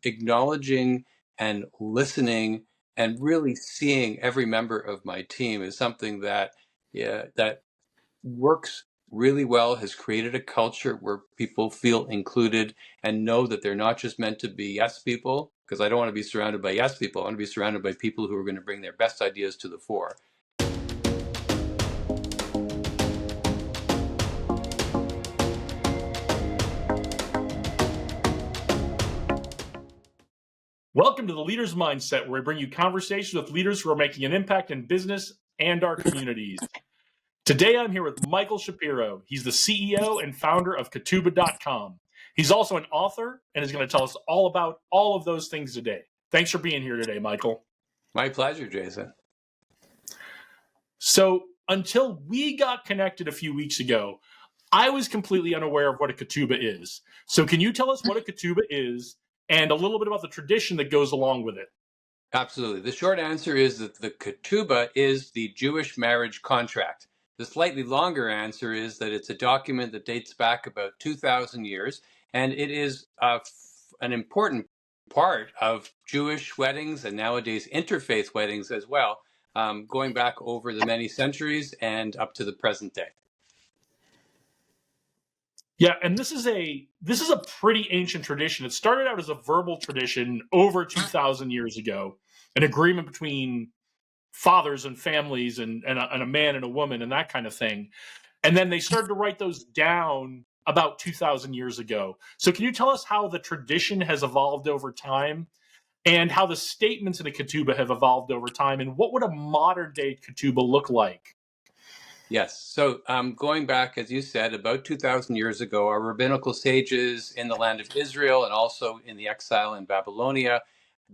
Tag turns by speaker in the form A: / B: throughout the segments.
A: acknowledging and listening and really seeing every member of my team is something that that works really well, has created a culture where people feel included and know that they're not just meant to be yes people, because I don't want to be surrounded by yes people. I want to be surrounded by people who are going to bring their best ideas to the fore.
B: Welcome to the Leader's Mindset, where we bring you conversations with leaders who are making an impact in business and our communities. Today, I'm here with Michael Shapiro. He's the CEO and founder of Ketubah.com. He's also an author and is going to tell us all about all of those things today. Thanks for being here today, Michael.
A: My pleasure, Jason.
B: So, until we got connected a few weeks ago, I was completely unaware of what a ketubah is. So, can you tell us what a ketubah is and a little bit about the tradition that goes along with it?
A: Absolutely. The short answer is that the ketubah is the Jewish marriage contract. The slightly longer answer is that it's a document that dates back about 2,000 years, and it is an important part of Jewish weddings and nowadays interfaith weddings as well, going back over the many centuries and up to the present day.
B: Yeah, and this is a pretty ancient tradition. It started out as a verbal tradition over 2,000 years ago, an agreement between fathers and families and a man and a woman and that kind of thing. And then they started to write those down about 2,000 years ago. So can you tell us how the tradition has evolved over time and how the statements in a ketubah have evolved over time, and what would a modern day ketubah look like?
A: Yes. So going back, as you said, about 2,000 years ago, our rabbinical sages in the land of Israel and also in the exile in Babylonia,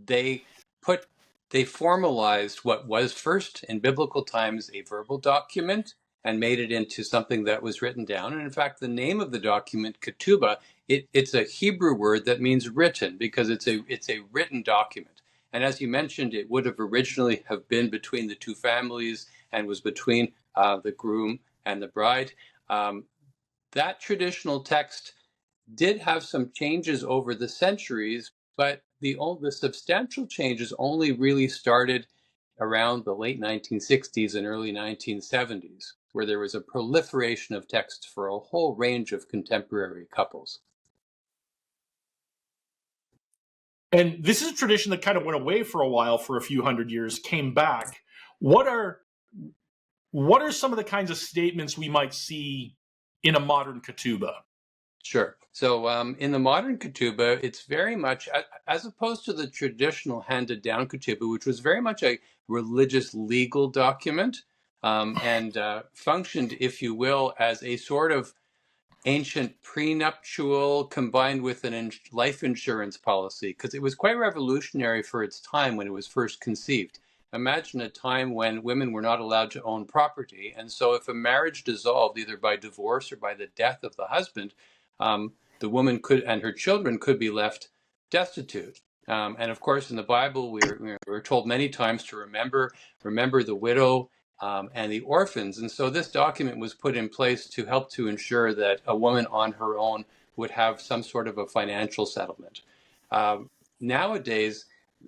A: they put they formalized what was first in biblical times a verbal document and made it into something that was written down. And in fact, the name of the document, ketubah, it's a Hebrew word that means written because it's a written document. And as you mentioned, it would have originally have been between the two families and was between the groom and the bride. That traditional text did have some changes over the centuries, but the substantial changes only really started around the late 1960s and early 1970s, where there was a proliferation of texts for a whole range of contemporary couples.
B: And this is a tradition that kind of went away for a while, for a few hundred years, came back. What are some of the kinds of statements we might see in a modern ketubah?
A: Sure. So in the modern ketubah, it's very much, as opposed to the traditional handed down ketubah, which was very much a religious legal document and functioned, if you will, as a sort of ancient prenuptial combined with an life insurance policy, because it was quite revolutionary for its time when it was first conceived. Imagine a time when women were not allowed to own property. And so if a marriage dissolved either by divorce or by the death of the husband, the woman could and her children could be left destitute. And of course, in the Bible, we're told many times to remember the widow and the orphans. And so this document was put in place to help to ensure that a woman on her own would have some sort of a financial settlement. Nowadays,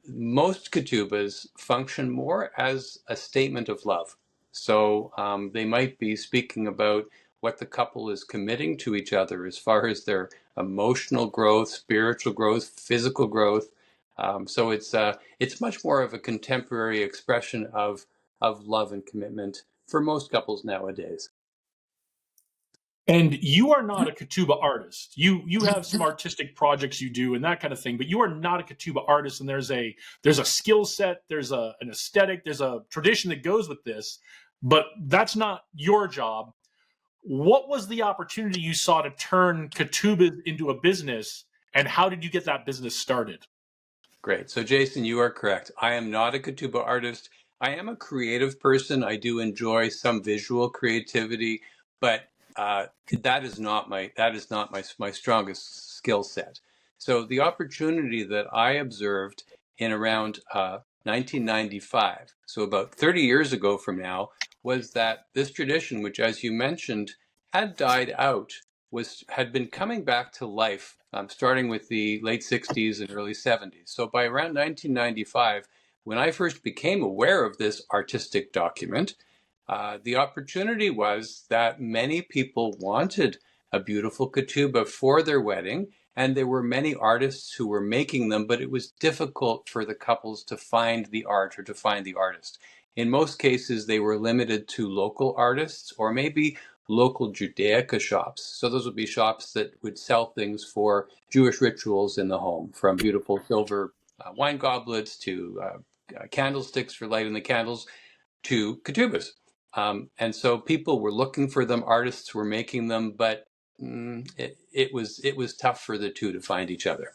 A: most ketubahs function more as a statement of love. So they might be speaking about what the couple is committing to each other as far as their emotional growth, spiritual growth, physical growth. So it's much more of a contemporary expression of love and commitment for most couples nowadays.
B: And you are not a ketubah artist. You have some artistic projects you do and that kind of thing, but you are not a ketubah artist. And there's a skill set, there's an aesthetic, there's a tradition that goes with this, but that's not your job. What was the opportunity you saw to turn ketubah into a business, and how did you get that business started?
A: Great. So Jason, you are correct. I am not a ketubah artist. I am a creative person. I do enjoy some visual creativity, but that is not my strongest skill set. So the opportunity that I observed in around 1995, so about 30 years ago from now, was that this tradition, which, as you mentioned, had died out had been coming back to life, starting with the late 60s and early 70s. So by around 1995, when I first became aware of this artistic document, the opportunity was that many people wanted a beautiful ketubah for their wedding, and there were many artists who were making them, but it was difficult for the couples to find the art or to find the artist. In most cases, they were limited to local artists or maybe local Judaica shops. So those would be shops that would sell things for Jewish rituals in the home, from beautiful silver wine goblets to candlesticks for lighting the candles to ketubas. And so people were looking for them, artists were making them, but it was tough for the two to find each other.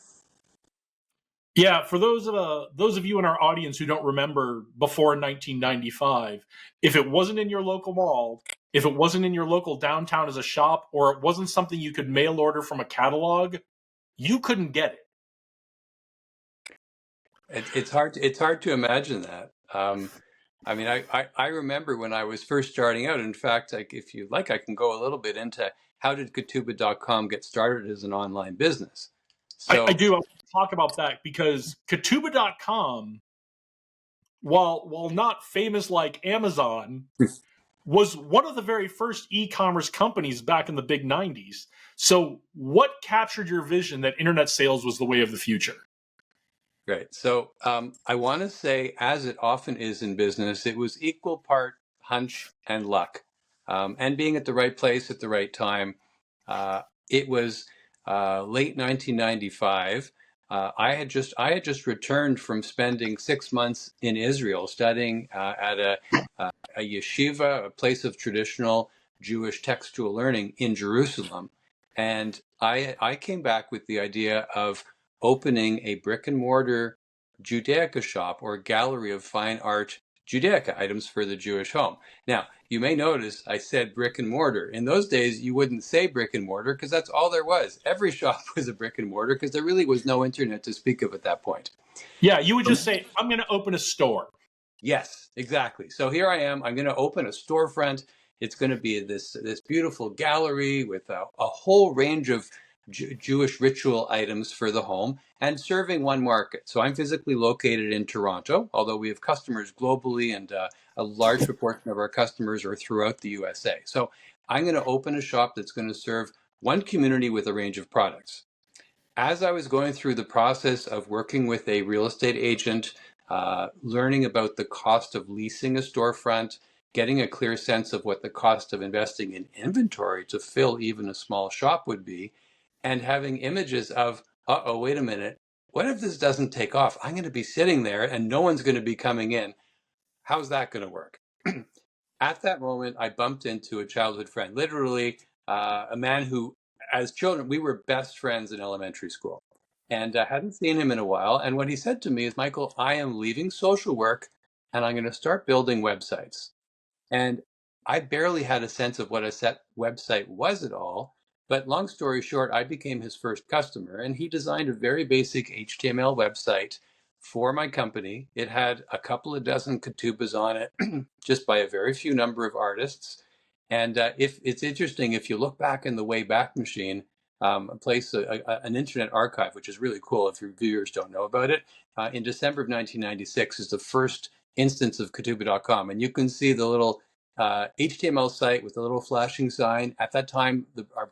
B: Yeah, for those of you in our audience who don't remember before 1995, if it wasn't in your local mall, if it wasn't in your local downtown as a shop, or it wasn't something you could mail order from a catalog, you couldn't get it.
A: It's hard to imagine that. I mean, I remember when I was first starting out. In fact, if you like, I can go a little bit into how did ketubah.com get started as an online business. So
B: I do. I want to talk about that because ketubah.com, while not famous like Amazon, was one of the very first e-commerce companies back in the big 90s. So what captured your vision that internet sales was the way of the future?
A: Great. So I want to say, as it often is in business, it was equal part hunch and luck, and being at the right place at the right time. It was late 1995. I had just returned from spending 6 months in Israel studying at a yeshiva, a place of traditional Jewish textual learning in Jerusalem, and I came back with the idea of opening a brick and mortar Judaica shop or gallery of fine art Judaica items for the Jewish home. Now, you may notice I said brick and mortar. In those days, you wouldn't say brick and mortar because that's all there was. Every shop was a brick and mortar because there really was no internet to speak of at that point.
B: Yeah, you would just say, I'm going to open a store.
A: Yes, exactly. So here I am. I'm going to open a storefront. It's going to be this beautiful gallery with a whole range of Jewish ritual items for the home and serving one market. So I'm physically located in Toronto, although we have customers globally, and a large proportion of our customers are throughout the USA. So I'm going to open a shop that's going to serve one community with a range of products. As I was going through the process of working with a real estate agent, learning about the cost of leasing a storefront, getting a clear sense of what the cost of investing in inventory to fill even a small shop would be, and having images of, uh-oh, wait a minute, what if this doesn't take off? I'm going to be sitting there and no one's going to be coming in. How's that going to work? At that moment, I bumped into a childhood friend, literally a man who, as children, we were best friends in elementary school. And I hadn't seen him in a while. And what he said to me is, Michael, I am leaving social work and I'm going to start building websites. And I barely had a sense of what a set website was at all. But long story short, I became his first customer, and he designed a very basic HTML website for my company. It had a couple of dozen ketubahs on it, just by a very few number of artists. And if it's interesting, if you look back in the Wayback Machine, an internet archive, which is really cool if your viewers don't know about it, in December of 1996 is the first instance of ketubah.com. And you can see the little HTML site with a little flashing sign. At that time, our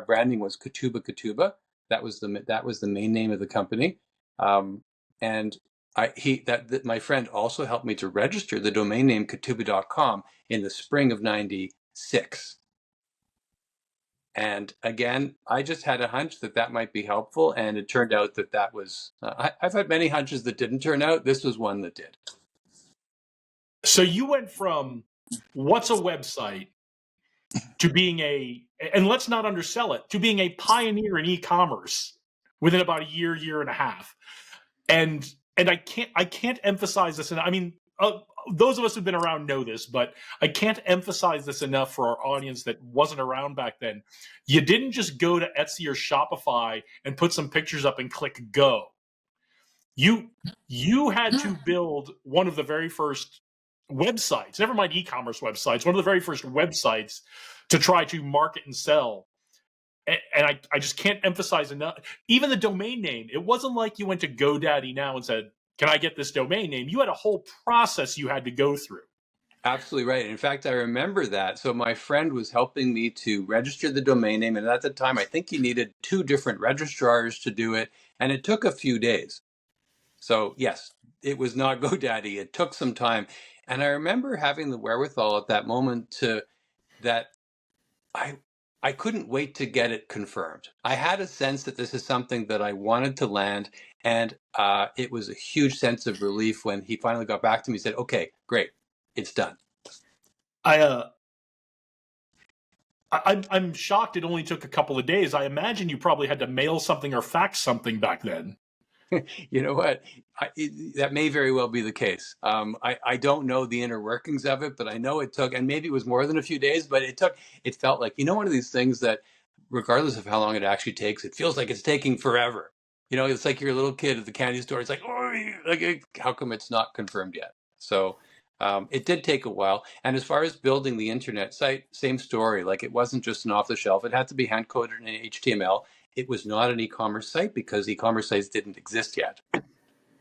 A: branding was Ketubah Ketubah. That was the main name of the company. And my friend also helped me to register the domain name ketubah.com in the spring of 96. And again, I just had a hunch that might be helpful, and it turned out that was. I've had many hunches that didn't turn out. This was one that did.
B: So you went from what's a website to being and let's not undersell it, to being a pioneer in e-commerce within about a year and a half. And I can't emphasize this. And I mean, those of us who've been around know this, but I can't emphasize this enough for our audience that wasn't around back then. You didn't just go to Etsy or Shopify and put some pictures up and click go. You had to build one of the very first websites, never mind e-commerce websites, one of the very first websites to try to market and sell. and I just can't emphasize enough. Even the domain name, it wasn't like you went to GoDaddy now and said, "Can I get this domain name?" You had a whole process you had to go through.
A: Absolutely right. In fact, I remember that. So my friend was helping me to register the domain name, and at the time, I think he needed two different registrars to do it, and it took a few days. So yes, it was not GoDaddy. It took some time, and I remember having the wherewithal at that moment to that I I couldn't wait to get it confirmed. I had a sense that this is something that I wanted to land, and it was a huge sense of relief when he finally got back to me and said, "Okay, great, it's done."
B: I I'm shocked it only took a couple of days. I imagine you probably had to mail something or fax something back then.
A: You know what? That may very well be the case. I don't know the inner workings of it, but I know it took, and maybe it was more than a few days, but it felt like, one of these things that regardless of how long it actually takes, it feels like it's taking forever. It's like you're a little kid at the candy store. It's like, oh, like, how come it's not confirmed yet? So it did take a while. And as far as building the internet site, same story. Like, it wasn't just an off the shelf. It had to be hand coded in HTML. It was not an e-commerce site because e-commerce sites didn't exist yet.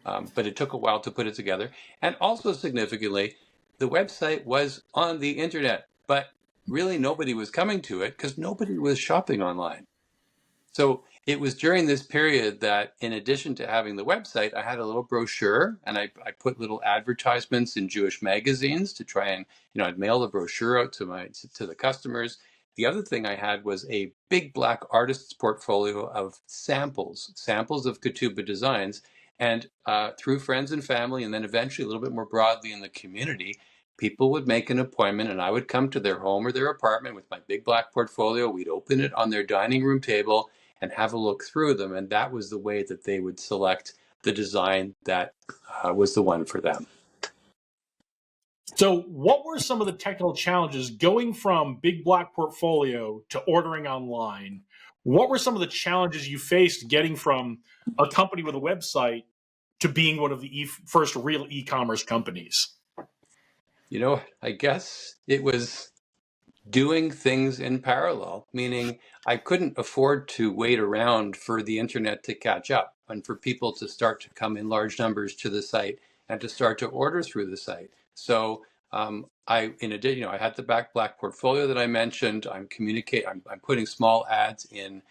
A: But it took a while to put it together. And also significantly, the website was on the internet, but really nobody was coming to it because nobody was shopping online. So it was during this period that, in addition to having the website, I had a little brochure, and I put little advertisements in Jewish magazines to try and, I'd mail the brochure out to the customers. The other thing I had was a big black artist's portfolio of samples of ketubah designs, and through friends and family, and then eventually a little bit more broadly in the community, people would make an appointment, and I would come to their home or their apartment with my big black portfolio. We'd open it on their dining room table and have a look through them. And that was the way that they would select the design that was the one for them.
B: So, what were some of the technical challenges going from big black portfolio to ordering online? What were some of the challenges you faced getting from a company with a website to being one of the first real e-commerce companies?
A: I guess it was doing things in parallel, meaning I couldn't afford to wait around for the internet to catch up and for people to start to come in large numbers to the site and to start to order through the site. So in addition, I had the black portfolio that I mentioned. I'm putting small ads in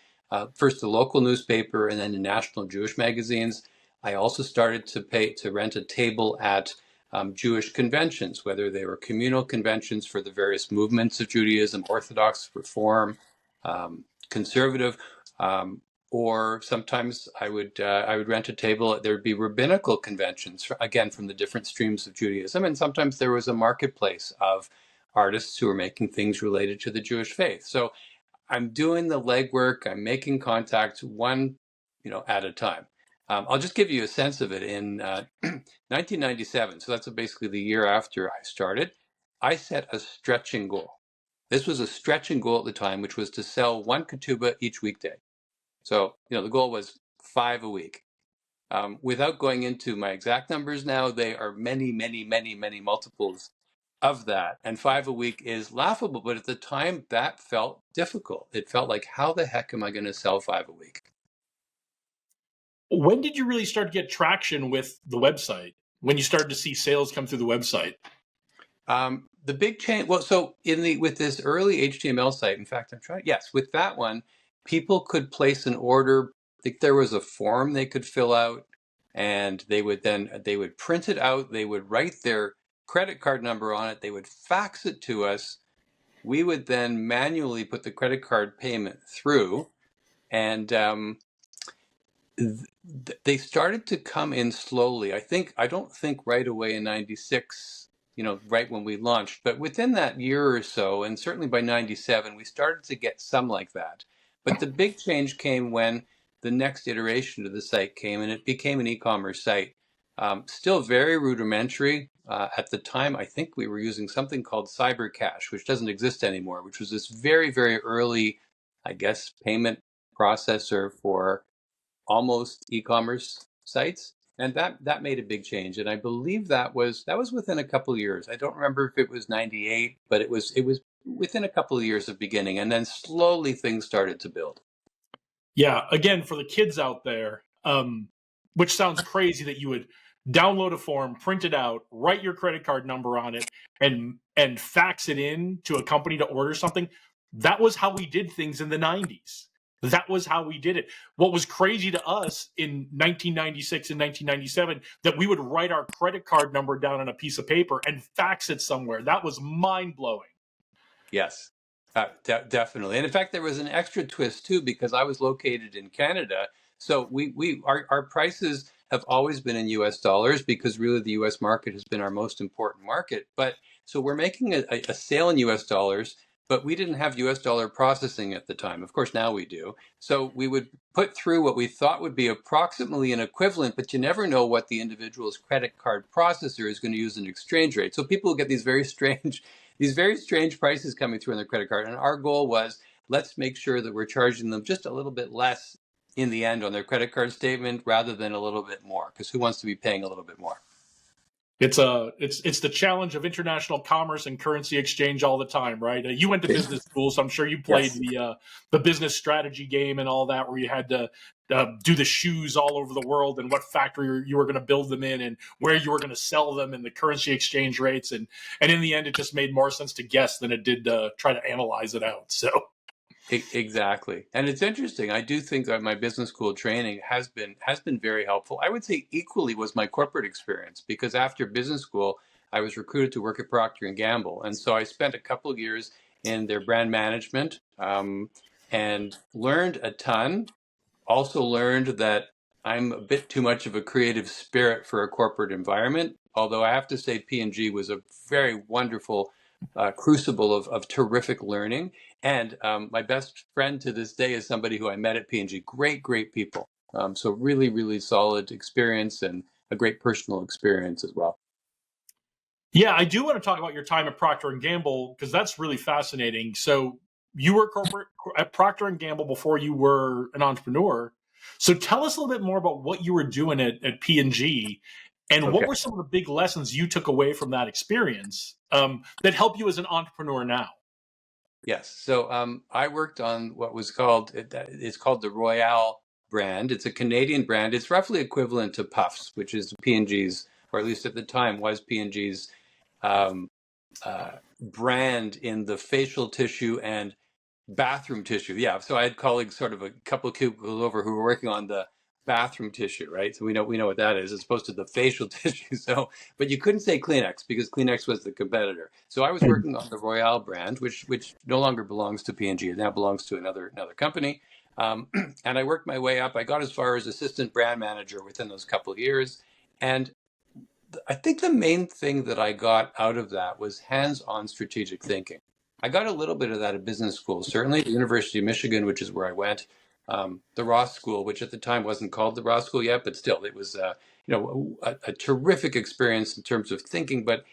A: first the local newspaper and then the national Jewish magazines. I also started to rent a table at Jewish conventions, whether they were communal conventions for the various movements of Judaism, Orthodox, Reform, Conservative, or sometimes I would rent a table. There would be rabbinical conventions, again from the different streams of Judaism, and sometimes there was a marketplace of artists who were making things related to the Jewish faith. So I'm doing the legwork. I'm making contacts one, at a time. I'll just give you a sense of it. In 1997, so that's basically the year after I started, I set a stretching goal. This was a stretching goal at the time, which was to sell one ketubah each weekday. So, the goal was 5 a week. Without going into my exact numbers now, they are many, many, many, many multiples of that. And 5 a week is laughable, but at the time that felt difficult. It felt like, how the heck am I going to sell 5 a week?
B: When did you really start to get traction with the website? When you started to see sales come through the website?
A: The big change, well, so with this early HTML site, in fact, yes, with that one, people could place an order. I think there was a form they could fill out, and they would print it out. They would write their credit card number on it. They would fax it to us. We would then manually put the credit card payment through, and they started to come in slowly. I don't think right away in 96, right when we launched, but within that year or so, and certainly by 97, we started to get some like that. But the big change came when the next iteration of the site came, and it became an e-commerce site. Still very rudimentary. At the time, I think we were using something called CyberCash, which doesn't exist anymore, which was this very, very early, I guess, payment processor for almost e-commerce sites, and that made a big change. And I believe that was within a couple of years. I don't remember if it was 98, but it was within a couple of years of beginning, and then slowly things started to build.
B: Yeah, again, for the kids out there, which sounds crazy that you would download a form, print it out, write your credit card number on it, and fax it in to a company to order something. That was how we did things in the 90s. That was how we did it. What was crazy to us in 1996 and 1997 that we would write our credit card number down on a piece of paper and fax it somewhere. That was mind blowing.
A: Yes, definitely. And in fact, there was an extra twist too, because I was located in Canada. So our prices have always been in US dollars because really the US market has been our most important market. But so we're making a sale in US dollars, but we didn't have US dollar processing at the time. Of course, now we do. So we would put through what we thought would be approximately an equivalent, but you never know what the individual's credit card processor is going to use in exchange rate. So people get these very strange prices coming through on their credit card. And our goal was, let's make sure that we're charging them just a little bit less in the end on their credit card statement rather than a little bit more, because who wants to be paying a little bit more?
B: It's the challenge of international commerce and currency exchange all the time, right? You went to business school, so I'm sure you played
A: Yes.
B: the business strategy game and all that, where you had to do the shoes all over the world and what factory you were going to build them in and where you were going to sell them and the currency exchange rates, and in the end, it just made more sense to guess than it did to try to analyze it out. So.
A: Exactly. And it's interesting. I do think that my business school training has been very helpful. I would say equally was my corporate experience, because after business school, I was recruited to work at Procter and Gamble. And so I spent a couple of years in their brand management, and learned a ton. Also learned that I'm a bit too much of a creative spirit for a corporate environment. Although I have to say P&G was a very wonderful crucible of terrific learning. And my best friend to this day is somebody who I met at P&G. Great, great people. So really, really solid experience and a great personal experience as well.
B: Yeah, I do want to talk about your time at Procter and Gamble because that's really fascinating. So you were corporate at Procter and Gamble before you were an entrepreneur. So tell us a little bit more about what you were doing at P&G and what
A: Okay.
B: were some of the big lessons you took away from that experience that help you as an entrepreneur now?
A: Yes. So I worked on what was called, it's called the Royale brand. It's a Canadian brand. It's roughly equivalent to Puffs, which is P&G's, or at least at the time was P&G's um, brand in the facial tissue and bathroom tissue. Yeah. So I had colleagues sort of a couple of cubicles over who were working on the bathroom tissue, right? So we know what that is, as opposed to the facial tissue. So, but you couldn't say Kleenex because Kleenex was the competitor. So I was working on the Royale brand, which no longer belongs to P&G. It now belongs to another company. And I worked my way up. I got as far as assistant brand manager within those couple of years. And I think the main thing that I got out of that was hands-on strategic thinking. I got a little bit of that at business school, certainly at the University of Michigan, which is where I went. The Ross School, which at the time wasn't called the Ross School yet, but still, it was a terrific experience in terms of thinking, but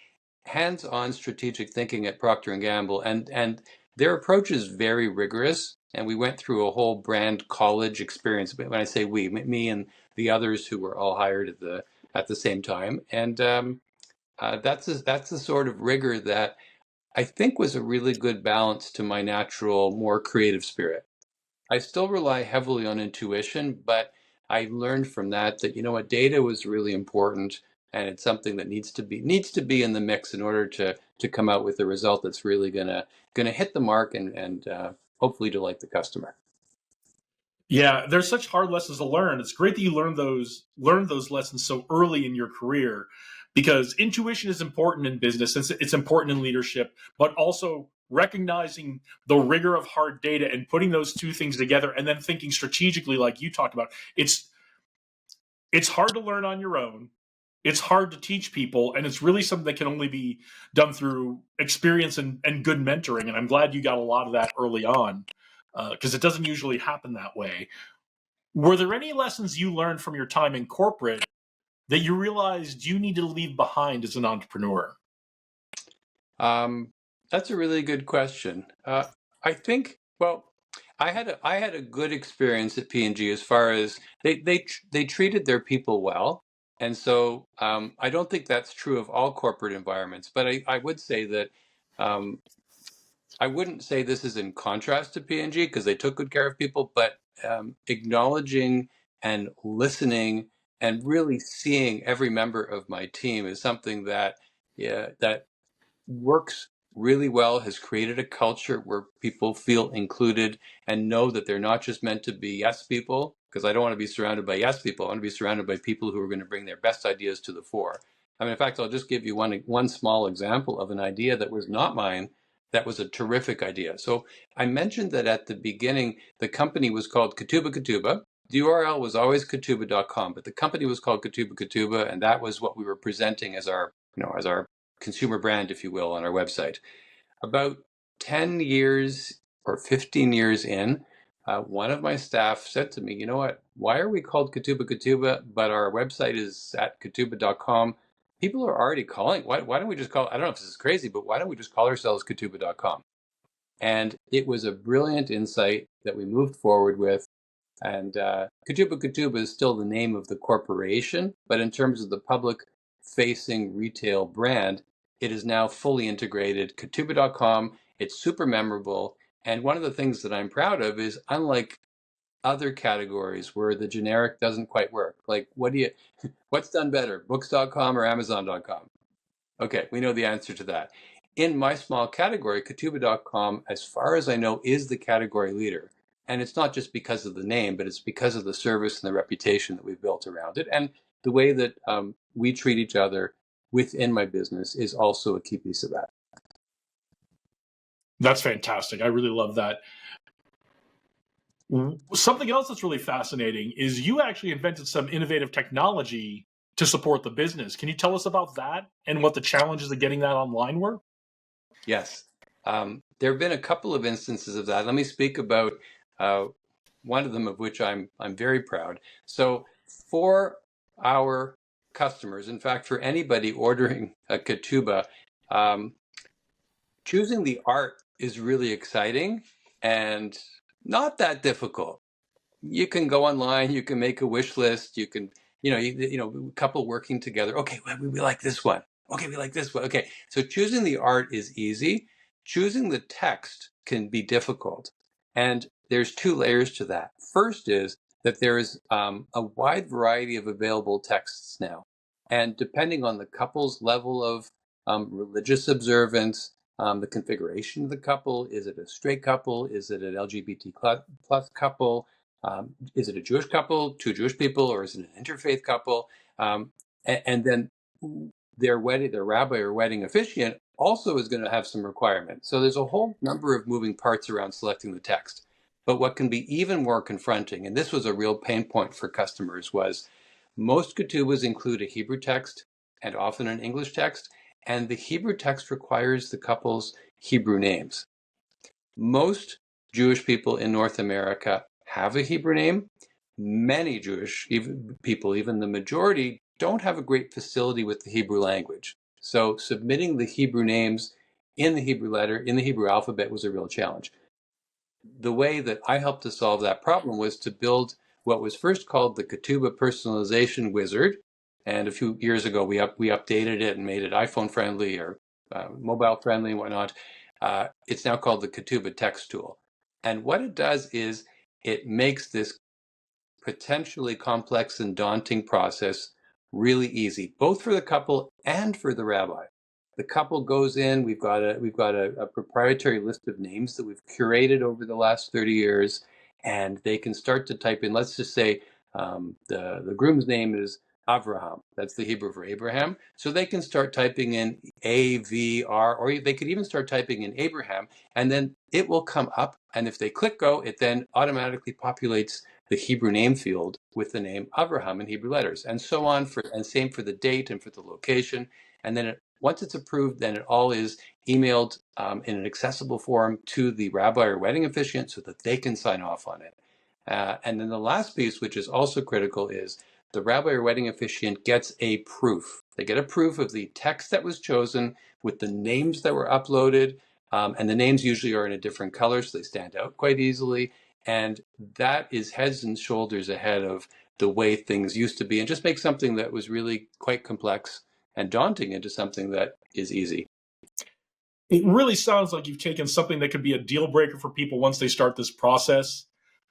A: hands-on strategic thinking at Procter and Gamble, and their approach is very rigorous. And we went through a whole brand college experience. When I say we, me and the others who were all hired at the same time, and that's the sort of rigor that I think was a really good balance to my natural, more creative spirit. I still rely heavily on intuition, but I learned from that you know what, data was really important, and it's something that needs to be in the mix in order to come out with a result that's really gonna hit the mark and hopefully delight the customer.
B: Yeah, there's such hard lessons to learn. It's great that you learned those lessons so early in your career because intuition is important in business. It's important in leadership, but also recognizing the rigor of hard data and putting those two things together and then thinking strategically like you talked about. It's hard to learn on your own. It's hard to teach people, and it's really something that can only be done through experience and good mentoring. And I'm glad you got a lot of that early on because it doesn't usually happen that way. Were there any lessons you learned from your time in corporate that you realized you need to leave behind as an entrepreneur?
A: Um, that's a really good question. I think, well, I had a good experience at P&G as far as they treated their people well, and so I don't think that's true of all corporate environments. But I would say that um, I wouldn't say this is in contrast to P&G because they took good care of people, but acknowledging and listening and really seeing every member of my team is something that, yeah, that works really well, has created a culture where people feel included and know that they're not just meant to be yes people, because I don't want to be surrounded by yes people. I want to be surrounded by people who are going to bring their best ideas to the fore. I mean, in fact, I'll just give you one small example of an idea that was not mine, that was a terrific idea. So I mentioned that at the beginning, the company was called Katuba. The URL was always katuba.com, but the company was called Katuba, and that was what we were presenting as our, as our consumer brand, if you will, on our website. About 10 years or 15 years in, one of my staff said to me, you know what, why are we called Katuba, but our website is at katuba.com? People are already calling. Why don't we just call, I don't know if this is crazy, but why don't we just call ourselves katuba.com? And it was a brilliant insight that we moved forward with. And Katuba is still the name of the corporation, but in terms of the public-facing retail brand, it is now fully integrated. Katuba.com, it's super memorable. And one of the things that I'm proud of is, unlike other categories where the generic doesn't quite work, like what's done better, books.com or amazon.com? Okay, we know the answer to that. In my small category, Katuba.com, as far as I know, is the category leader. And it's not just because of the name, but it's because of the service and the reputation that we've built around it. And the way that we treat each other within my business is also a key piece of that.
B: That's fantastic. I really love that. Something else that's really fascinating is you actually invented some innovative technology to support the business. Can you tell us about that and what the challenges of getting that online were?
A: Yes. There have been a couple of instances of that. Let me speak about one of them, of which I'm very proud. So for our customers, in fact, for anybody ordering a Katuba, choosing the art is really exciting and not that difficult. You can go online, you can make a wish list, you can, a couple working together. Okay, well, we like this one. Okay, we like this one. Okay, so choosing the art is easy. Choosing the text can be difficult. And there's two layers to that. First is that there is a wide variety of available texts now. And depending on the couple's level of religious observance, the configuration of the couple, is it a straight couple? Is it an LGBT plus couple? Is it a Jewish couple, two Jewish people, or is it an interfaith couple? And then their rabbi or wedding officiant also is going to have some requirements. So there's a whole number of moving parts around selecting the text. But what can be even more confronting, and this was a real pain point for customers, was most ketubas include a Hebrew text and often an English text, and the Hebrew text requires the couple's Hebrew names. Most Jewish people in North America have a Hebrew name. Many Jewish people, even the majority, don't have a great facility with the Hebrew language. So submitting the Hebrew names in the Hebrew alphabet was a real challenge. The way that I helped to solve that problem was to build what was first called the Katuba personalization wizard. And a few years ago, we updated it and made it iPhone friendly or mobile friendly and whatnot. It's now called the Katuba text tool. And what it does is it makes this potentially complex and daunting process really easy, both for the couple and for the rabbi. The couple goes in. We've got a proprietary list of names that we've curated over the last 30 years, and they can start to type in. Let's just say the groom's name is Avraham. That's the Hebrew for Abraham. So they can start typing in AVR, or they could even start typing in Abraham, and then it will come up. And if they click go, it then automatically populates the Hebrew name field with the name Avraham in Hebrew letters, and so on, and same for the date and for the location. And then once it's approved, then it all is emailed in an accessible form to the rabbi or wedding officiant so that they can sign off on it. And then the last piece, which is also critical, is the rabbi or wedding officiant gets a proof. They get a proof of the text that was chosen with the names that were uploaded. And the names usually are in a different color, so they stand out quite easily. And that is heads and shoulders ahead of the way things used to be, and just makes something that was really quite complex and daunting into something that is easy.
B: It really sounds like you've taken something that could be a deal breaker for people once they start this process,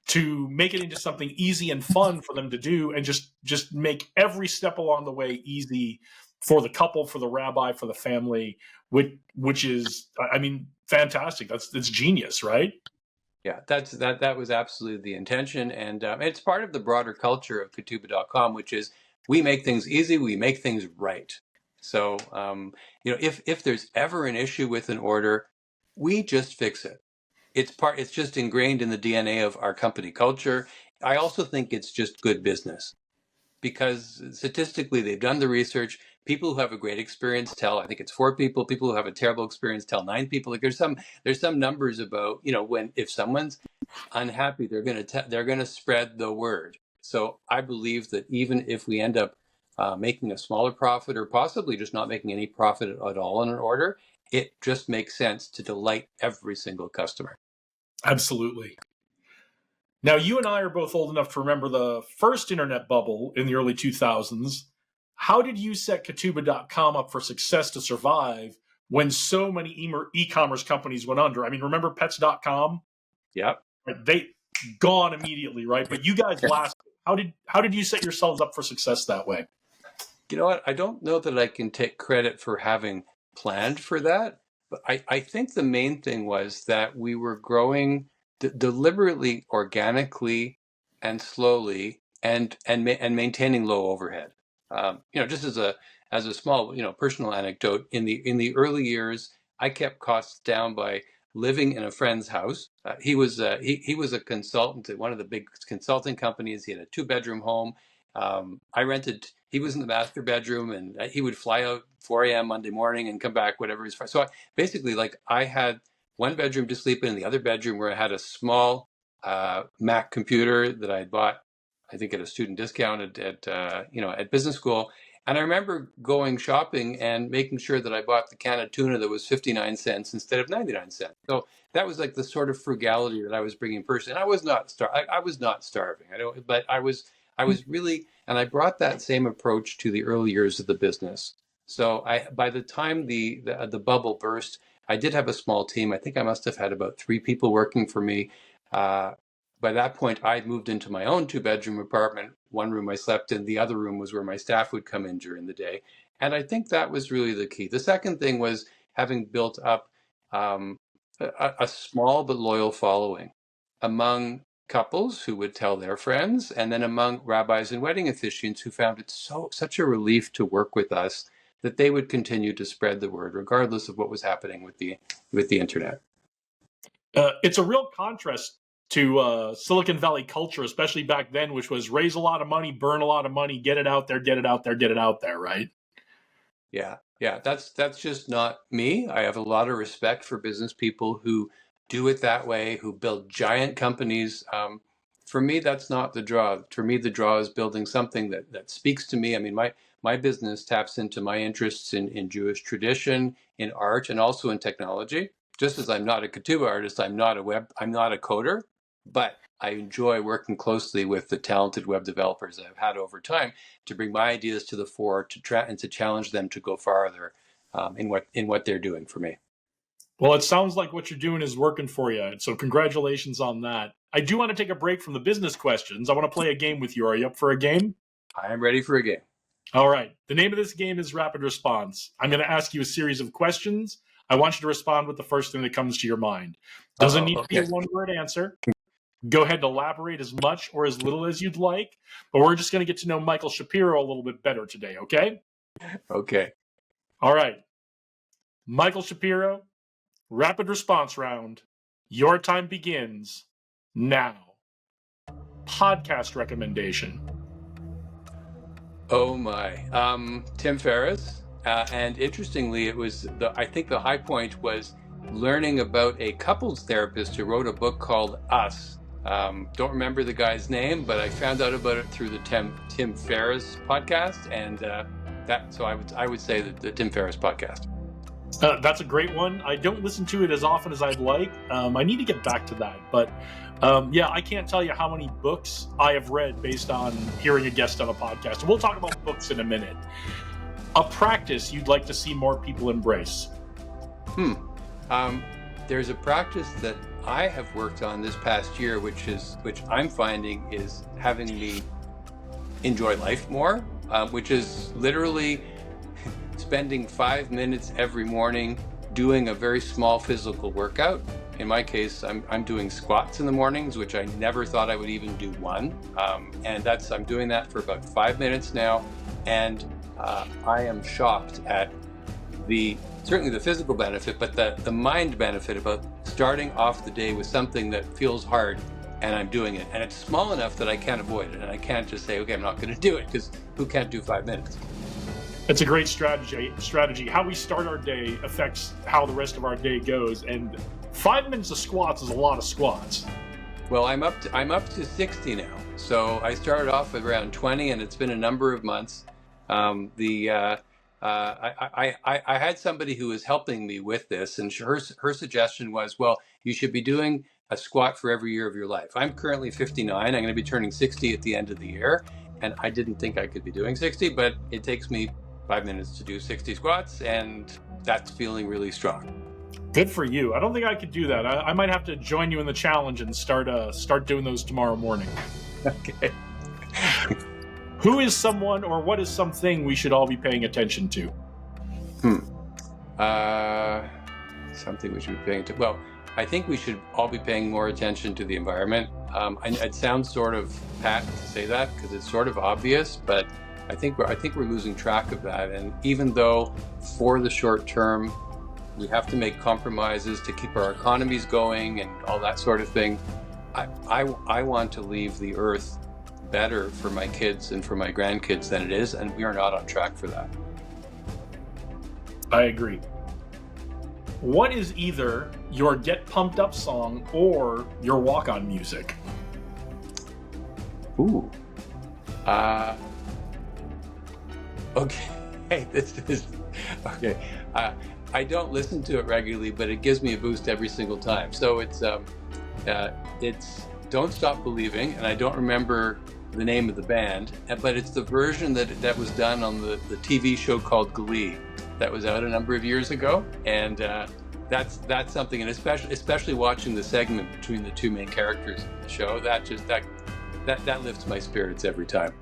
B: to make it into something easy and fun for them to do, and just make every step along the way easy for the couple, for the rabbi, for the family, which is, I mean, fantastic. That's genius, right?
A: Yeah, that was absolutely the intention, and it's part of the broader culture of Ketubah.com, which is we make things easy, we make things right. So if there's ever an issue with an order, we just fix it. It's just ingrained in the DNA of our company culture. I also think it's just good business because statistically they've done the research. People who have a great experience tell, I think it's 4 people. People who have a terrible experience tell 9 people. Like there's some numbers about, if someone's unhappy, they're going to spread the word. So I believe that even if we end up making a smaller profit, or possibly just not making any profit at all on an order, it just makes sense to delight every single customer.
B: Absolutely. Now, you and I are both old enough to remember the first internet bubble in the early 2000s. How did you set Ketubah.com up for success to survive when so many e-commerce companies went under? I mean, remember Pets.com?
A: Yep.
B: They gone immediately, right? But you guys lasted. How did you set yourselves up for success that way?
A: You know what? I don't know that I can take credit for having planned for that, but I think the main thing was that we were growing deliberately, organically, and slowly, and maintaining low overhead. Just as a small personal anecdote, in the early years, I kept costs down by living in a friend's house. He was a consultant at one of the big consulting companies. He had a 2-bedroom home. He was in the master bedroom, and he would fly out 4 a.m. Monday morning and come back, whatever his. So I had one bedroom to sleep in, the other bedroom where I had a small Mac computer that I bought, I think at a student discount at business school. And I remember going shopping and making sure that I bought the can of tuna that was 59 cents instead of 99 cents. So that was like the sort of frugality that I was bringing personally. And I was not starving. But I was really, and I brought that same approach to the early years of the business. So by the time the bubble burst, I did have a small team. I think I must have had about 3 people working for me. By that point, I'd moved into my own 2-bedroom apartment. One room I slept in, the other room was where my staff would come in during the day. And I think that was really the key. The second thing was having built up a small but loyal following among couples who would tell their friends, and then among rabbis and wedding officiants who found it such a relief to work with us that they would continue to spread the word regardless of what was happening with the internet.
B: It's a real contrast to Silicon Valley culture, especially back then, which was raise a lot of money, burn a lot of money, get it out there, get it out there, get it out there, right?
A: Yeah. That's just not me. I have a lot of respect for business people who do it that way, who build giant companies. For me, that's not the draw. For me, the draw is building something that speaks to me. I mean, my business taps into my interests in Jewish tradition, in art, and also in technology. Just as I'm not a Ketubah artist, I'm not a coder, but I enjoy working closely with the talented web developers I've had over time to bring my ideas to the fore, and to challenge them to go farther in what they're doing for me.
B: Well, it sounds like what you're doing is working for you. So congratulations on that. I do want to take a break from the business questions. I want to play a game with you. Are you up for a game?
A: I am ready for a game.
B: All right. The name of this game is Rapid Response. I'm going to ask you a series of questions. I want you to respond with the first thing that comes to your mind. Doesn't need to be a one-word answer. Go ahead and elaborate as much or as little as you'd like. But we're just going to get to know Michael Shapiro a little bit better today, okay?
A: Okay.
B: All right. Michael Shapiro, rapid response round. Your time begins now. Podcast recommendation.
A: Oh my. Tim Ferriss. And interestingly, I think the high point was learning about a couples therapist who wrote a book called Us. Don't remember the guy's name, but I found out about it through the Tim Ferriss podcast, and so I would say the Tim Ferriss podcast.
B: That's a great one. I don't listen to it as often as I'd like. I need to get back to that, but I can't tell you how many books I have read based on hearing a guest on a podcast. We'll talk about books in a minute. A practice you'd like to see more people embrace?
A: There's a practice that I have worked on this past year, which I'm finding is having me enjoy life more, which is literally spending 5 minutes every morning doing a very small physical workout. In my case, I'm doing squats in the mornings, which I never thought I would even do one. And I'm doing that for about 5 minutes now. And I am shocked at certainly the physical benefit, but the mind benefit about starting off the day with something that feels hard, and I'm doing it. And it's small enough that I can't avoid it. And I can't just say, okay, I'm not going to do it, because who can't do 5 minutes?
B: It's a great strategy. How we start our day affects how the rest of our day goes. And 5 minutes of squats is a lot of squats.
A: Well, I'm up to 60 now. So I started off at around 20, and it's been a number of months. I had somebody who was helping me with this, and her suggestion was, well, you should be doing a squat for every year of your life. I'm currently 59. I'm going to be turning 60 at the end of the year, and I didn't think I could be doing 60, but it takes me 5 minutes to do 60 squats, and that's feeling really strong.
B: Good for you. I don't think I could do that. I might have to join you in the challenge and start doing those tomorrow morning.
A: Okay.
B: Who is someone, or what is something we should all be paying attention to?
A: Something we should be paying attention. Well, I think we should all be paying more attention to the environment. It sounds sort of pat to say that, because it's sort of obvious, but I think we're losing track of that. And even though for the short term we have to make compromises to keep our economies going and all that sort of thing, I want to leave the earth better for my kids and for my grandkids than it is, and we are not on track for that.
B: I agree. What is either your get pumped up song or your walk on music?
A: Ooh. Okay. This is okay. I don't listen to it regularly, but it gives me a boost every single time. So it's Don't Stop Believing, and I don't remember the name of the band, but it's the version that was done on the TV show called Glee that was out a number of years ago, and that's something. And especially watching the segment between the two main characters in the show, that lifts my spirits every time.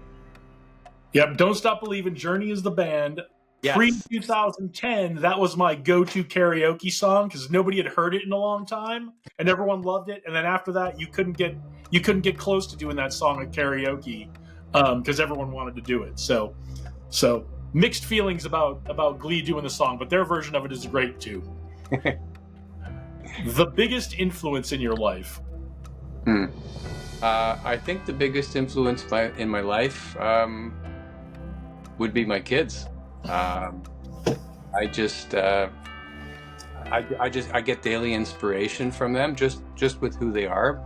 B: Yep, Don't Stop Believing. Journey is the band.
A: Yes.
B: Pre-2010, that was my go-to karaoke song because nobody had heard it in a long time, and everyone loved it. And then after that, you couldn't get close to doing that song at karaoke because everyone wanted to do it. So mixed feelings about Glee doing the song, but their version of it is great too. The biggest influence in your life?
A: I think the biggest influence in my life would be my kids. I get daily inspiration from them just with who they are,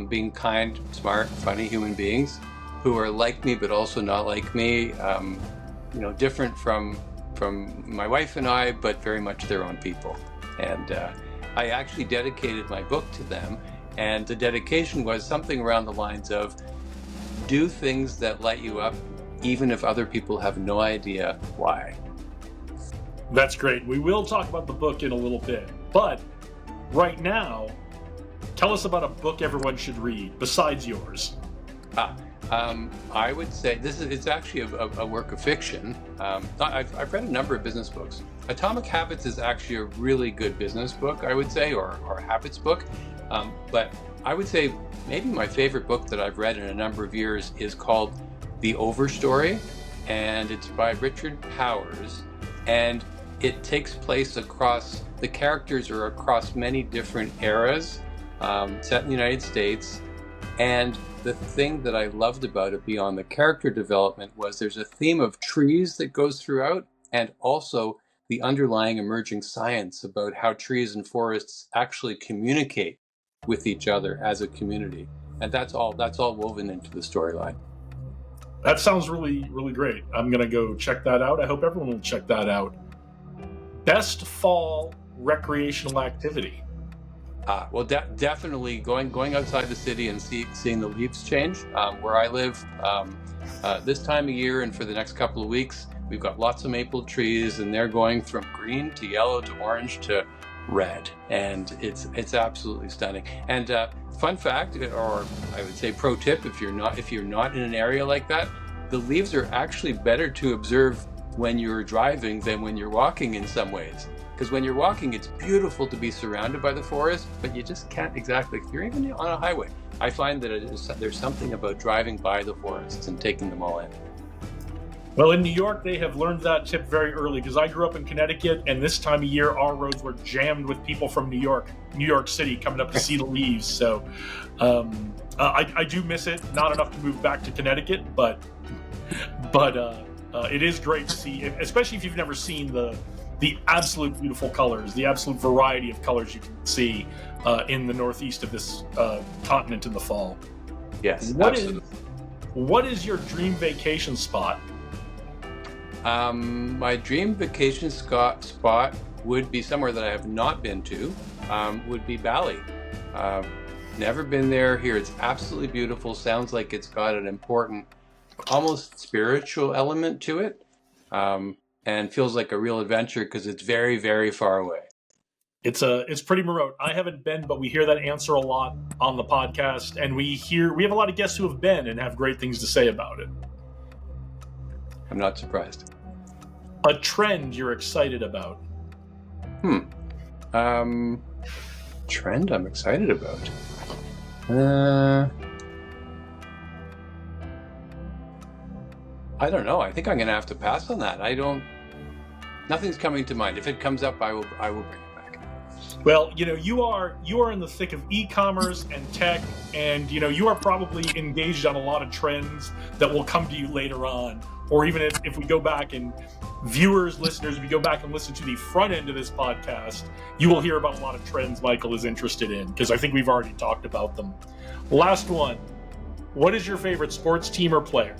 A: being kind, smart, funny human beings who are like me but also not like me, different from my wife and I, but very much their own people. And I actually dedicated my book to them, and the dedication was something around the lines of, do things that light you up even if other people have no idea why.
B: That's great. We will talk about the book in a little bit, but right now, tell us about a book everyone should read besides yours.
A: I would say it's actually a work of fiction. I've read a number of business books. Atomic Habits is actually a really good business book, I would say, or a habits book. But I would say maybe my favorite book that I've read in a number of years is called The Overstory, and it's by Richard Powers, and it takes place the characters are across many different eras, set in the United States. And the thing that I loved about it beyond the character development was there's a theme of trees that goes throughout, and also the underlying emerging science about how trees and forests actually communicate with each other as a community. And that's all woven into the storyline.
B: That sounds really, really great. I'm going to go check that out. I hope everyone will check that out. Best fall recreational activity?
A: Well, definitely going outside the city and seeing the leaves change. Where I live, this time of year and for the next couple of weeks, we've got lots of maple trees, and they're going from green to yellow to orange to red, and it's absolutely stunning. And fun fact, or I would say pro tip, if you're not in an area like that, the leaves are actually better to observe when you're driving than when you're walking in some ways. Because when you're walking, it's beautiful to be surrounded by the forest, but you just can't exactly, if you're even on a highway, I find that there's something about driving by the forests and taking them all in.
B: Well, in New York, they have learned that tip very early, because I grew up in Connecticut, and this time of year, our roads were jammed with people from New York City coming up to see the leaves. So I do miss it. Not enough to move back to Connecticut, but it is great to see, especially if you've never seen the absolute beautiful colors, the absolute variety of colors you can see in the northeast of this continent in the fall.
A: Yes,
B: absolutely. What is your dream vacation spot?
A: My dream vacation spot would be somewhere that I have not been to, would be Bali. Never been there. Here it's absolutely beautiful. Sounds like it's got an important, almost spiritual element to it, and feels like a real adventure because it's very, very far away.
B: It's pretty remote. I haven't been, but we hear that answer a lot on the podcast, and we have a lot of guests who have been and have great things to say about it.
A: I'm not surprised.
B: A trend you're excited about?
A: Trend I'm excited about? I don't know. I think I'm going to have to pass on that. Nothing's coming to mind. If it comes up, I will bring it back.
B: Well, you are in the thick of e-commerce and tech, and you are probably engaged on a lot of trends that will come to you later on. Or even if we go back and listeners, if you go back and listen to the front end of this podcast, you will hear about a lot of trends Michael is interested in, because I think we've already talked about them. Last one. What is your favorite sports team or player?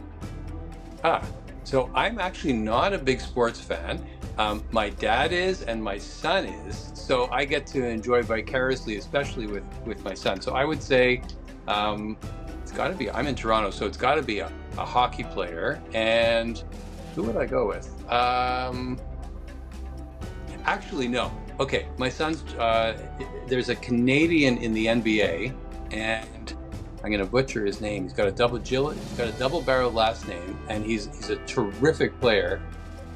A: So I'm actually not a big sports fan. My dad is, and my son is. So I get to enjoy vicariously, especially with my son. So I would say it's got to be, I'm in Toronto, so it's got to be a hockey player. And who would I go with? Actually, no. Okay, my son's, there's a Canadian in the NBA, and I'm going to butcher his name. He's got a double-barreled last name, and he's a terrific player.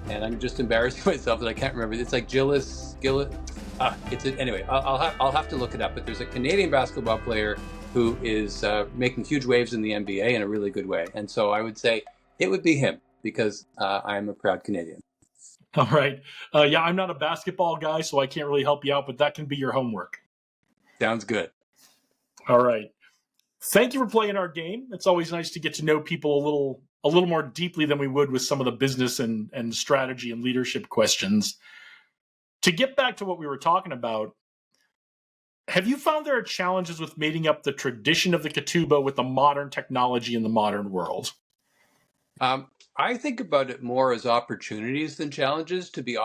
A: And I'm just embarrassing myself that I can't remember. It's like Gillis. Anyway. I'll have to look it up. But there's a Canadian basketball player who is making huge waves in the NBA in a really good way. And so I would say it would be him, because I'm a proud Canadian.
B: All right. I'm not a basketball guy, so I can't really help you out, but that can be your homework.
A: Sounds good.
B: All right. Thank you for playing our game. It's always nice to get to know people a little more deeply than we would with some of the business and strategy and leadership questions. To get back to what we were talking about, have you found there are challenges with mating up the tradition of the ketubah with the modern technology in the modern world?
A: I think about it more as opportunities than challenges, to be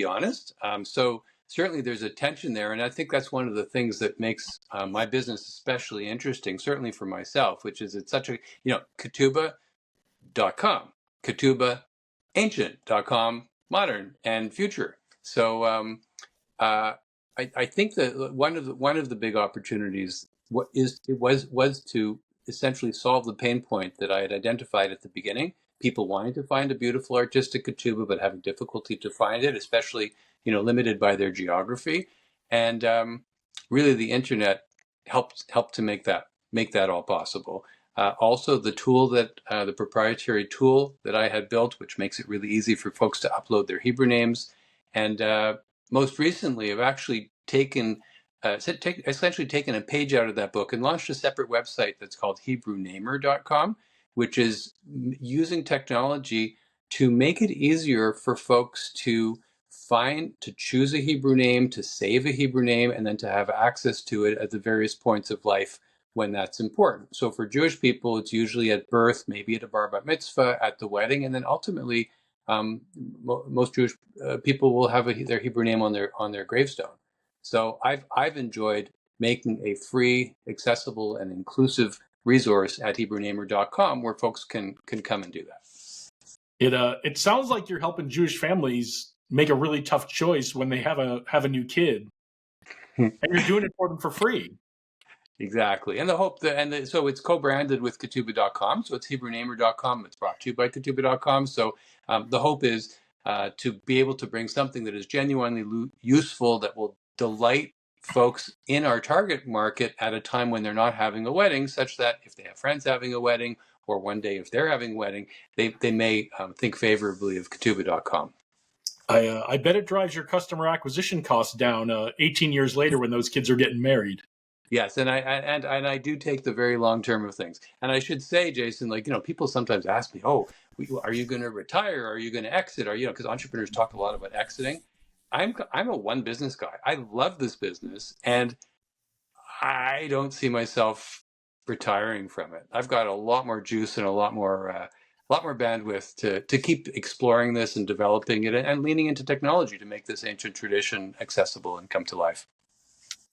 A: honest. So certainly there's a tension there, and I think that's one of the things that makes my business especially interesting, certainly for myself, which is it's such a, ketubah.com, ketubah, ancient.com, modern and future. So I think that one of the big opportunities was to essentially solve the pain point that I had identified at the beginning. People wanting to find a beautiful artistic ketubah, but having difficulty to find it, especially limited by their geography. And really, the internet helped to make that all possible. Also, the tool the proprietary tool that I had built, which makes it really easy for folks to upload their Hebrew names. And most recently, I've actually essentially taken a page out of that book and launched a separate website that's called HebrewNamer.com, which is using technology to make it easier for folks to choose a Hebrew name, to save a Hebrew name, and then to have access to it at the various points of life when that's important. So for Jewish people, it's usually at birth, maybe at a bar bat mitzvah, at the wedding, and then ultimately, most Jewish people will have their Hebrew name on their gravestone. So I've enjoyed making a free, accessible, and inclusive resource at HebrewNamer.com where folks can come and do that.
B: It sounds like you're helping Jewish families make a really tough choice when they have a new kid. and you're doing it for them for free.
A: Exactly. And the hope that, so it's co-branded with Katuba.com. So it's HebrewNamer.com. It's brought to you by Katuba.com. So the hope is to be able to bring something that is genuinely useful, that will delight folks in our target market at a time when they're not having a wedding, such that if they have friends having a wedding, or one day if they're having a wedding, they may think favorably of Katuba.com.
B: I bet it drives your customer acquisition costs down 18 years later when those kids are getting married.
A: Yes, and I do take the very long term of things. And I should say, Jason, like, people sometimes ask me, "Oh, are you going to retire? Are you going to exit? Are you know?" Because entrepreneurs talk a lot about exiting. I'm a one business guy. I love this business, and I don't see myself retiring from it. I've got a lot more juice and a lot more bandwidth to keep exploring this and developing it, and leaning into technology to make this ancient tradition accessible and come to life.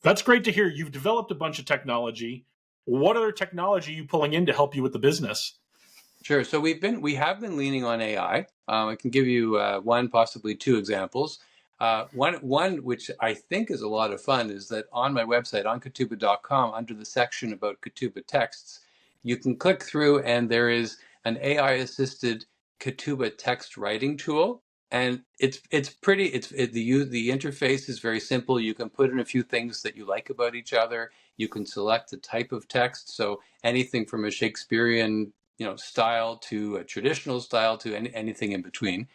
B: That's great to hear. You've developed a bunch of technology. What other technology are you pulling in to help you with the business?
A: Sure. So we have been leaning on AI. I can give you one, possibly two examples. One which I think is a lot of fun is that on my website, on Katuba.com, under the section about Katuba texts, you can click through and there is an AI assisted Katuba text writing tool. And it's pretty. The interface is very simple. You can put in a few things that you like about each other. You can select the type of text. So anything from a Shakespearean style to a traditional style to anything in between,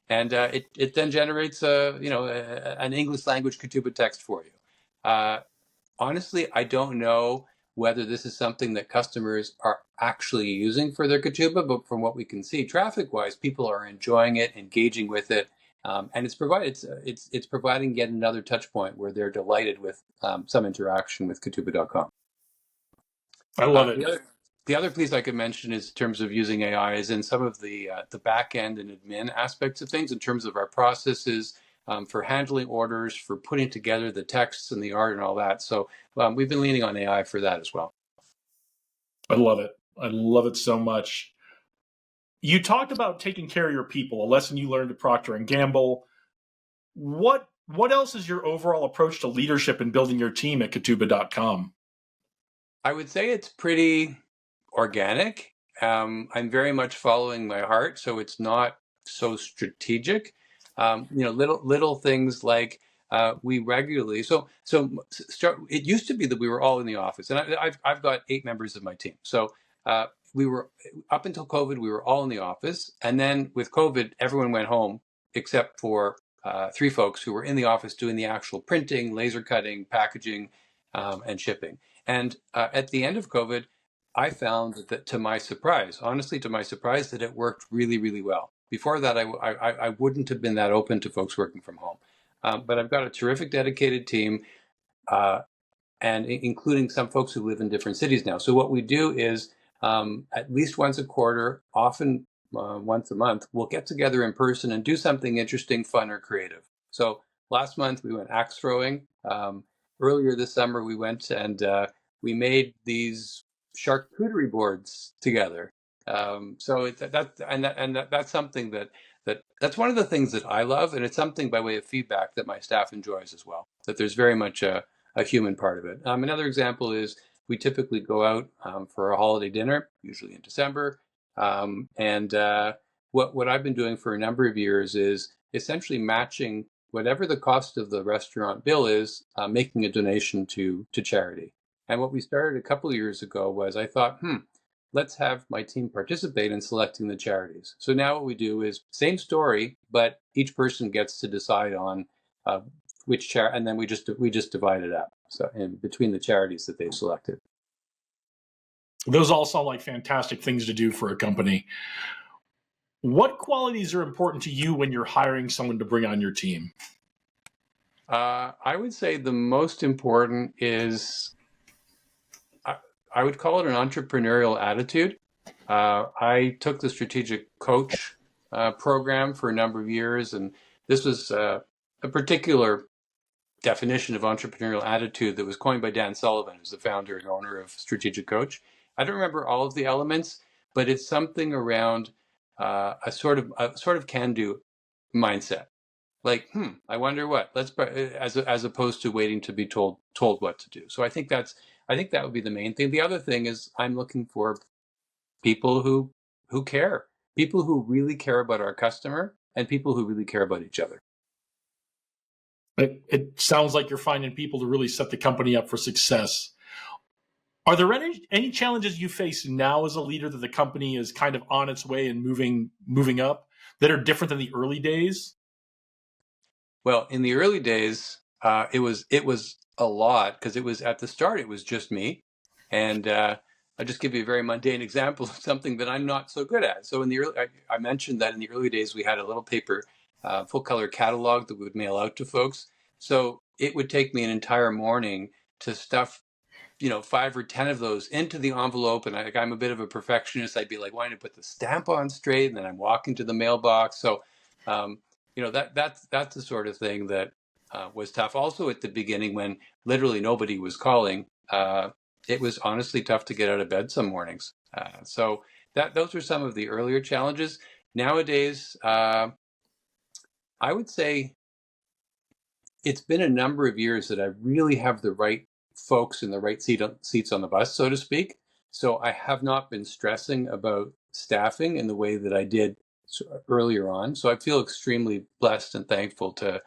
A: and it then generates an English language Katuba text for you. Honestly, I don't know whether this is something that customers are actually using for their Katuba, but from what we can see, traffic-wise, people are enjoying it, engaging with it, and it's providing yet another touch point where they're delighted with some interaction with Katuba.com.
B: I love it.
A: The other piece I could mention is in terms of using AI is in some of the back end and admin aspects of things in terms of our processes for handling orders, for putting together the texts and the art and all that. So we've been leaning on AI for that as well.
B: I love it. I love it so much. You talked about taking care of your people, a lesson you learned at Procter and Gamble. What else is your overall approach to leadership and building your team at Katuba.com?
A: I would say it's pretty organic. I'm very much following my heart, so it's not so strategic. Little things like we regularly. Start. It used to be that we were all in the office, and I've got 8 members of my team. So we were, up until COVID, we were all in the office, and then with COVID, everyone went home except for 3 folks who were in the office doing the actual printing, laser cutting, packaging, and shipping. And at the end of COVID, I found that, to my surprise, honestly, to my surprise, that it worked really, really well. Before that, I wouldn't have been that open to folks working from home. But I've got a terrific, dedicated team, and including some folks who live in different cities now. So what we do is at least once a quarter, often once a month, we'll get together in person and do something interesting, fun, or creative. So last month we went axe throwing. Earlier this summer we went and we made these charcuterie boards together. So that's something that's one of the things that I love, and it's something by way of feedback that my staff enjoys as well. That there's very much a human part of it. Another example is we typically go out for a holiday dinner, usually in December. What I've been doing for a number of years is essentially matching whatever the cost of the restaurant bill is, making a donation to charity. And what we started a couple of years ago was I thought, let's have my team participate in selecting the charities. So now what we do is same story, but each person gets to decide on which charity, and then we just divide it up so in between the charities that they've selected.
B: Those all sound like fantastic things to do for a company. What qualities are important to you when you're hiring someone to bring on your team?
A: I would say the most important is, I would call it an entrepreneurial attitude. I took the strategic coach program for a number of years, and this was a particular definition of entrepreneurial attitude that was coined by Dan Sullivan, who's the founder and owner of Strategic Coach. I don't remember all of the elements, but it's something around a sort of can-do mindset. like, I wonder what. As opposed to waiting to be told what to do. So I think that would be the main thing. The other thing is I'm looking for people who care, people who really care about our customer, and people who really care about each other.
B: It sounds like you're finding people to really set the company up for success. Are there any challenges you face now as a leader that the company is kind of on its way and moving up that are different than the early days?
A: Well, in the early days, it was a lot because it was at the start. It was just me, and I'll just give you a very mundane example of something that I'm not so good at. So in the early, I mentioned that in the early days we had a little paper, full color catalog that we would mail out to folks. So it would take me an entire morning to stuff 5 or 10 of those into the envelope. And I'm a bit of a perfectionist. I'd be like wanting to put the stamp on straight, and then I'm walking to the mailbox. So, that's the sort of thing that was tough. Also at the beginning, when literally nobody was calling, it was honestly tough to get out of bed some mornings. So those are some of the earlier challenges. Nowadays, I would say it's been a number of years that I really have the right folks in the right seats on the bus, so to speak. So I have not been stressing about staffing in the way that I did earlier on. So I feel extremely blessed and thankful to,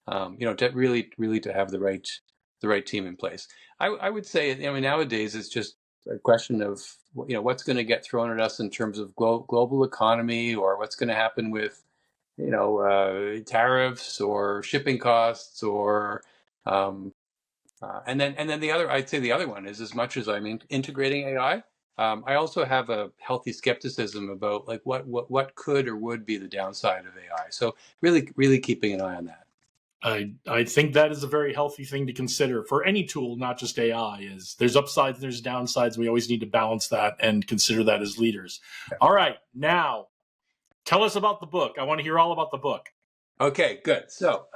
A: to really to have the right team in place. I would say, nowadays it's just a question of, what's going to get thrown at us in terms of global economy, or what's going to happen with tariffs or shipping costs, or and then I'd say the other one is, as much as I'm integrating AI, I also have a healthy skepticism about like what could or would be the downside of AI. So really keeping an eye on that.
B: I think that is a very healthy thing to consider for any tool, not just AI. Is there's upsides, there's downsides. We always need to balance that and consider that as leaders.
A: Yeah.
B: All right, now tell us about the book. I want to hear all about the book.
A: Okay, good. So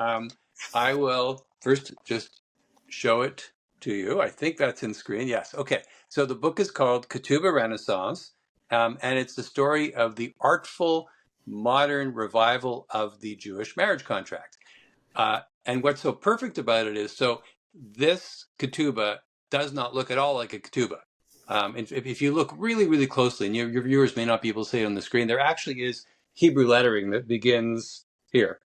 A: I will first just show it to you. I think that's in screen. Yes. Okay. So the book is called Ketubah Renaissance, and it's the story of the artful modern revival of the Jewish marriage contract. And what's so perfect about it is, so this ketubah does not look at all like a ketubah. If you look really closely, and your viewers may not be able to see it on the screen, there actually is Hebrew lettering that begins here,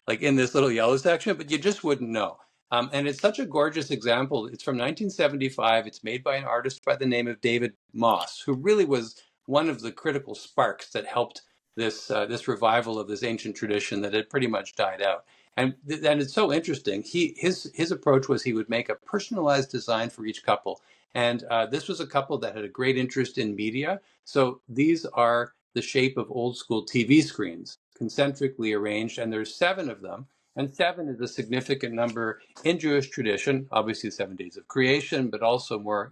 A: like in this little yellow section, but you just wouldn't know. And it's such a gorgeous example. It's from 1975. It's made by an artist by the name of David Moss, who really was one of the critical sparks that helped this revival of this ancient tradition that had pretty much died out. And it's so interesting. His approach was he would make a personalized design for each couple. And this was a couple that had a great interest in media. So these are the shape of old school TV screens, concentrically arranged, and there's 7 of them. And 7 is a significant number in Jewish tradition. Obviously, 7 days of creation, but also more,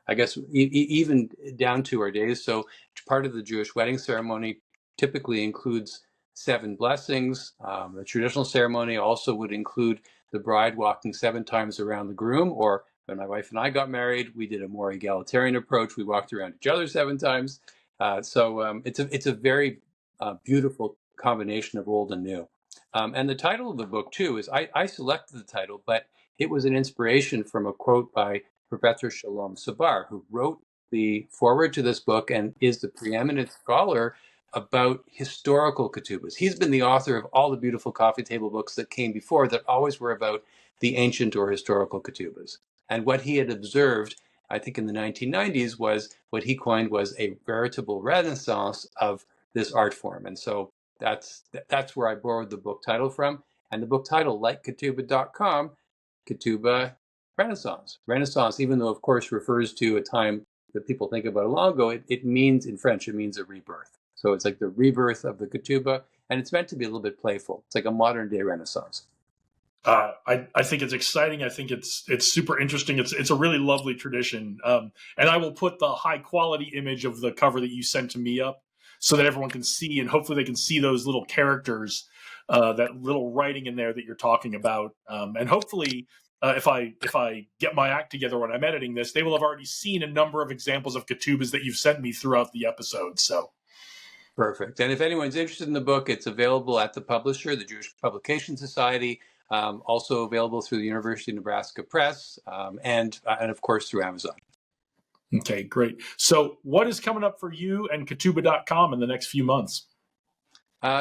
A: I guess, even down to our days. So part of the Jewish wedding ceremony typically includes 7 blessings. The traditional ceremony also would include the bride walking 7 times around the groom, or when my wife and I got married, we did a more egalitarian approach. We walked around each other 7 times. So it's a very beautiful combination of old and new. And the title of the book, too, is I selected the title, but it was an inspiration from a quote by Professor Shalom Sabar, who wrote the foreword to this book and is the preeminent scholar about historical ketubas. He's been the author of all the beautiful coffee table books that came before that always were about the ancient or historical ketubas. And what he had observed, I think in the 1990s, was what he coined was a veritable renaissance of this art form. And so that's where I borrowed the book title from. And the book title, like ketubah.com, Ketubah Renaissance. Renaissance, even though of course refers to a time that people think about a long ago, it means, in French, it means a rebirth. So it's like the rebirth of the ketubah, and it's meant to be a little bit playful. It's like a modern day Renaissance.
B: I think it's exciting. I think it's super interesting. It's a really lovely tradition. And I will put the high quality image of the cover that you sent to me up so that everyone can see, and hopefully they can see those little characters, that little writing in there that you're talking about. And hopefully, if I get my act together when I'm editing this, they will have already seen a number of examples of ketubas that you've sent me throughout the episode. So
A: Perfect. And if anyone's interested in the book, it's available at the publisher, the Jewish Publication Society, also available through the University of Nebraska Press, and of course through Amazon.
B: Okay, great. So what is coming up for you and Ketuba.com in the next few months?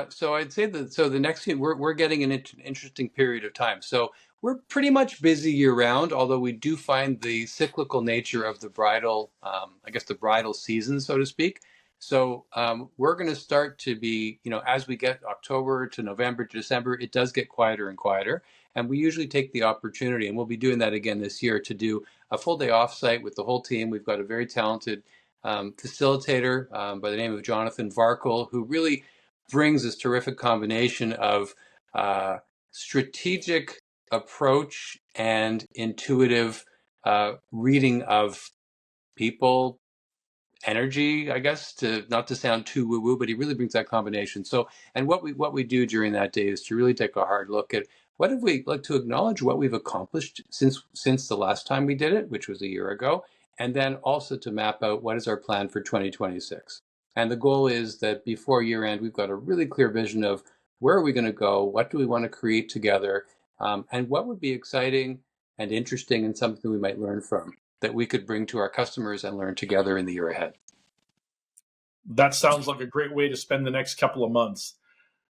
A: So I'd say that the next year we're getting an interesting period of time. So we're pretty much busy year round, although we do find the cyclical nature of the bridal, I guess the bridal season, so to speak. So we're going to start to be, as we get October to November to December, it does get quieter and quieter. And we usually take the opportunity, and we'll be doing that again this year, to do a full day offsite with the whole team. We've got a very talented facilitator by the name of Jonathan Varkle, who really brings this terrific combination of strategic approach and intuitive reading of people, energy, I guess, to not to sound too woo-woo, but he really brings that combination. So, and what we do during that day is to really take a hard look at what have we like to acknowledge what we've accomplished since the last time we did it, which was a year ago, and then also to map out what is our plan for 2026. And the goal is that before year end, we've got a really clear vision of where are we going to go, what do we want to create together, and what would be exciting and interesting and something we might learn from that we could bring to our customers and learn together in the year ahead.
B: That sounds like a great way to spend the next couple of months.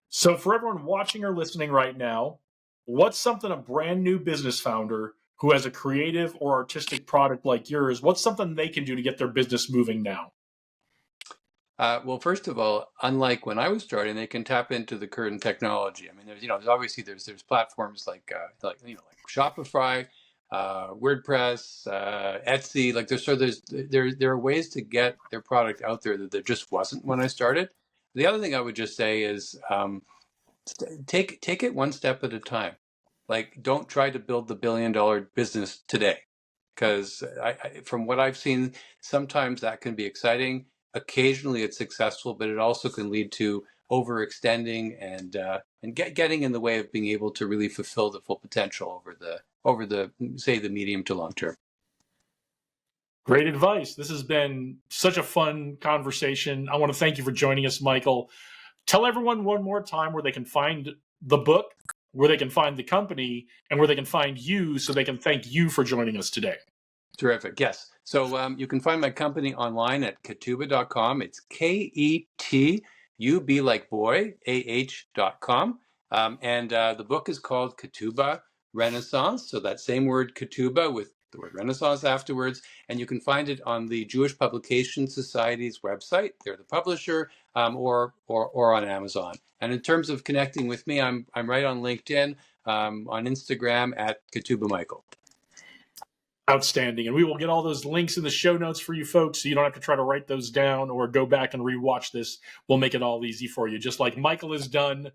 B: So for everyone watching or listening right now, what's something a brand new business founder who has a creative or artistic product like yours, what's something they can do to get their business moving now?
A: Well, first of all, unlike when I was starting, they can tap into the current technology. I mean, there's obviously there's platforms like like Shopify, WordPress, Etsy. Like there are ways to get their product out there that there just wasn't when I started. The other thing I would just say is take it one step at a time. Like, don't try to build the billion-dollar business today, because from what I've seen, sometimes that can be exciting. Occasionally, it's successful, but it also can lead to overextending and getting in the way of being able to really fulfill the full potential over the say the medium to long term.
B: Great advice. This has been such a fun conversation. I want to thank you for joining us, Michael. Tell everyone one more time where they can find the book, where they can find the company, and where they can find you so they can thank you for joining us today.
A: Terrific. Yes. So you can find my company online at ketuba.com. It's KETUB like boy, AH.com. And the book is called Ketuba Renaissance. So that same word Ketuba with the word Renaissance afterwards. And you can find it on the Jewish Publication Society's website. They're the publisher, or on Amazon. And in terms of connecting with me, I'm right on LinkedIn, on Instagram at Ketuba Michael.
B: Outstanding. And we will get all those links in the show notes for you folks so you don't have to try to write those down or go back and rewatch this. We'll make it all easy for you, just like Michael has done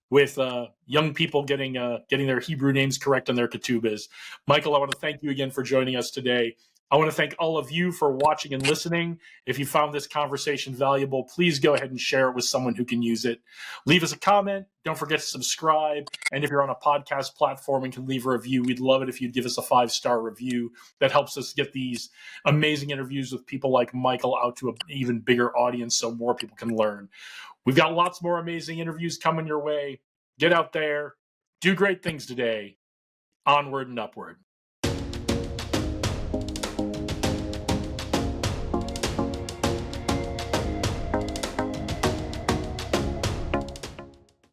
B: with young people getting their Hebrew names correct on their ketubas. Michael, I want to thank you again for joining us today. I want to thank all of you for watching and listening. If you found this conversation valuable, please go ahead and share it with someone who can use it. Leave us a comment. Don't forget to subscribe. And if you're on a podcast platform and can leave a review, we'd love it if you'd give us a 5-star review. That helps us get these amazing interviews with people like Michael out to an even bigger audience so more people can learn. We've got lots more amazing interviews coming your way. Get out there, do great things today. Onward and upward.